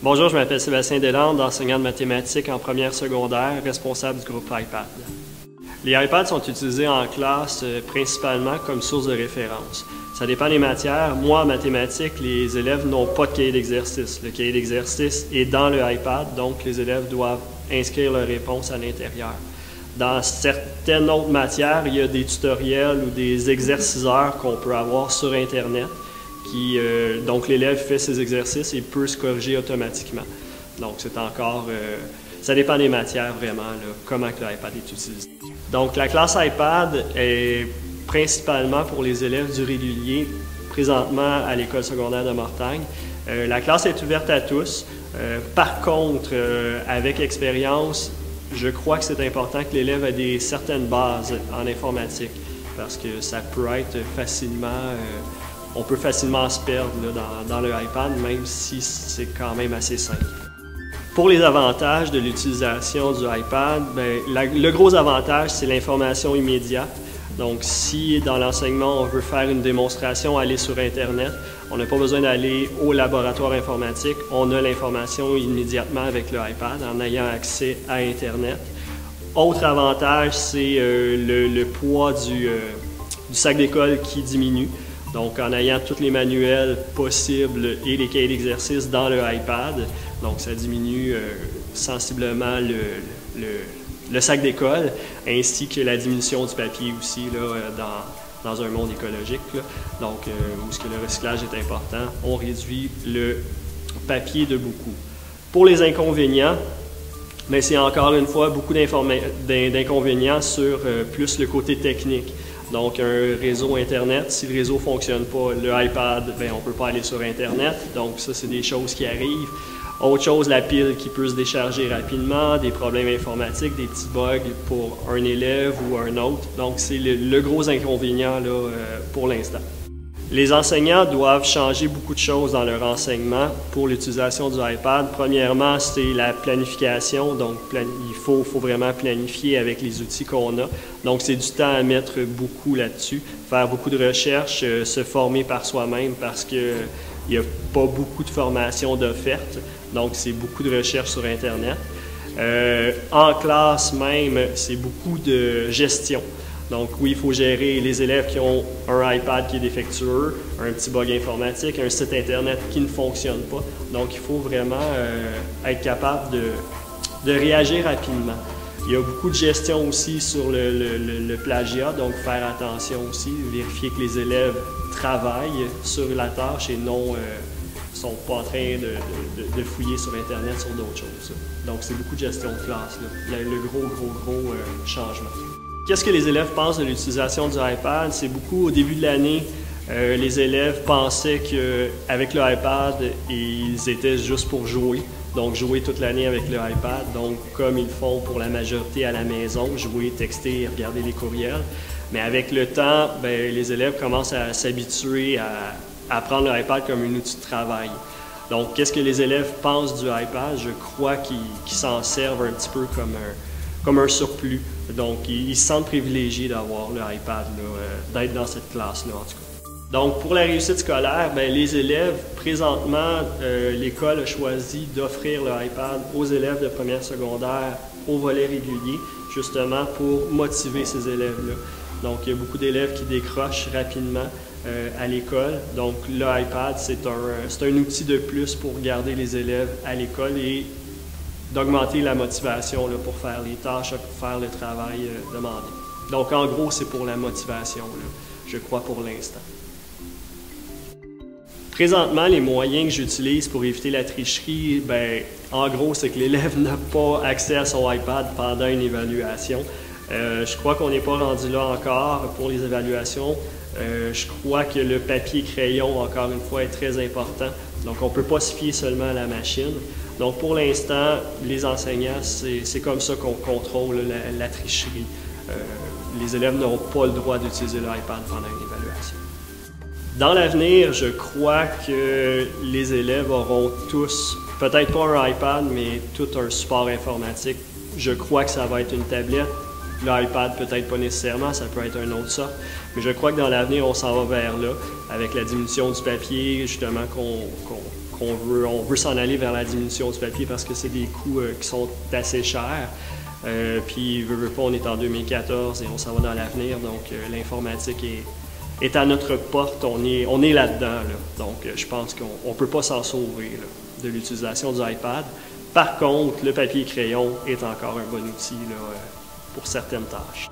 Bonjour, je m'appelle Sébastien Deslandes, enseignant de mathématiques en première secondaire, responsable du groupe iPad. Les iPads sont utilisés en classe principalement comme source de référence. Ça dépend des matières. Moi, en mathématiques, les élèves n'ont pas de cahier d'exercice. Le cahier d'exercice est dans le iPad, donc les élèves doivent inscrire leurs réponses à l'intérieur. Dans certaines autres matières, il y a des tutoriels ou des exerciceurs qu'on peut avoir sur Internet. Donc l'élève fait ses exercices et peut se corriger automatiquement. Donc c'est encore, ça dépend des matières vraiment, là, comment que l'iPad est utilisé. Donc la classe iPad est principalement pour les élèves du régulier, présentement à l'école secondaire de Mortagne. La classe est ouverte à tous. Par contre, avec expérience, je crois que c'est important que l'élève ait certaines bases en informatique parce que ça peut être facilement... on peut facilement se perdre là, dans le iPad, même si c'est quand même assez simple. Pour les avantages de l'utilisation du iPad, le gros avantage, c'est l'information immédiate. Donc, si dans l'enseignement, on veut faire une démonstration, aller sur Internet, on n'a pas besoin d'aller au laboratoire informatique. On a l'information immédiatement avec le iPad en ayant accès à Internet. Autre avantage, c'est le poids du sac d'école qui diminue. Donc, en ayant tous les manuels possibles et les cahiers d'exercice dans le iPad, donc ça diminue sensiblement le sac d'école, ainsi que la diminution du papier aussi là, dans un monde écologique. Là. Donc, où est-ce que le recyclage est important, on réduit le papier de beaucoup. Pour les inconvénients, mais c'est encore une fois beaucoup d'inconvénients sur plus le côté technique. Donc, un réseau Internet, si le réseau ne fonctionne pas, le iPad, on ne peut pas aller sur Internet. Donc, ça, c'est des choses qui arrivent. Autre chose, la pile qui peut se décharger rapidement, des problèmes informatiques, des petits bugs pour un élève ou un autre. Donc, c'est le gros inconvénient là, pour l'instant. Les enseignants doivent changer beaucoup de choses dans leur enseignement pour l'utilisation du iPad. Premièrement, c'est la planification. Donc, il faut vraiment planifier avec les outils qu'on a. Donc, c'est du temps à mettre beaucoup là-dessus, faire beaucoup de recherches, se former par soi-même parce qu'il n'y a pas beaucoup de formations d'offertes. Donc, c'est beaucoup de recherches sur Internet. En classe même, c'est beaucoup de gestion. Donc oui, il faut gérer les élèves qui ont un iPad qui est défectueux, un petit bug informatique, un site Internet qui ne fonctionne pas. Donc il faut vraiment être capable de réagir rapidement. Il y a beaucoup de gestion aussi sur le plagiat, donc faire attention aussi, vérifier que les élèves travaillent sur la tâche et non ne sont pas en train de fouiller sur Internet sur d'autres choses. Donc c'est beaucoup de gestion de classe, là. Le gros changement. Qu'est-ce que les élèves pensent de l'utilisation du iPad? C'est beaucoup, au début de l'année, les élèves pensaient qu'avec le iPad, ils étaient juste pour jouer. Donc, jouer toute l'année avec le iPad. Donc, comme ils font pour la majorité à la maison, jouer, texter, regarder les courriels. Mais avec le temps, les élèves commencent à s'habituer à prendre le iPad comme un outil de travail. Donc, qu'est-ce que les élèves pensent du iPad? Je crois qu'ils s'en servent un petit peu comme un surplus. Donc, ils se sentent privilégiés d'avoir le iPad, d'être dans cette classe-là, en tout cas. Donc, pour la réussite scolaire, les élèves, présentement, l'école a choisi d'offrir le iPad aux élèves de première secondaire au volet régulier, justement pour motiver ces élèves-là. Donc, il y a beaucoup d'élèves qui décrochent rapidement à l'école. Donc, le iPad, c'est un outil de plus pour garder les élèves à l'école et d'augmenter la motivation là, pour faire les tâches, pour faire le travail demandé. Donc, en gros, c'est pour la motivation, là, je crois, pour l'instant. Présentement, les moyens que j'utilise pour éviter la tricherie, en gros, c'est que l'élève n'a pas accès à son iPad pendant une évaluation. Je crois qu'on n'est pas rendu là encore pour les évaluations. Je crois que le papier-crayon, encore une fois, est très important. Donc, on ne peut pas se fier seulement à la machine. Donc, pour l'instant, les enseignants, c'est comme ça qu'on contrôle la tricherie. Les élèves n'ont pas le droit d'utiliser le iPad pendant une évaluation. Dans l'avenir, je crois que les élèves auront tous, peut-être pas un iPad, mais tout un support informatique. Je crois que ça va être une tablette. L'iPad, peut-être pas nécessairement, ça peut être un autre sorte. Mais je crois que dans l'avenir, on s'en va vers là, avec la diminution du papier, justement, on veut s'en aller vers la diminution du papier parce que c'est des coûts qui sont assez chers. Puis, veut pas, on est en 2014 et on s'en va dans l'avenir, donc l'informatique est à notre porte, on est là-dedans. Là. Donc, je pense qu'on ne peut pas s'en sauver là, de l'utilisation du iPad. Par contre, le papier crayon est encore un bon outil là, pour certaines tâches.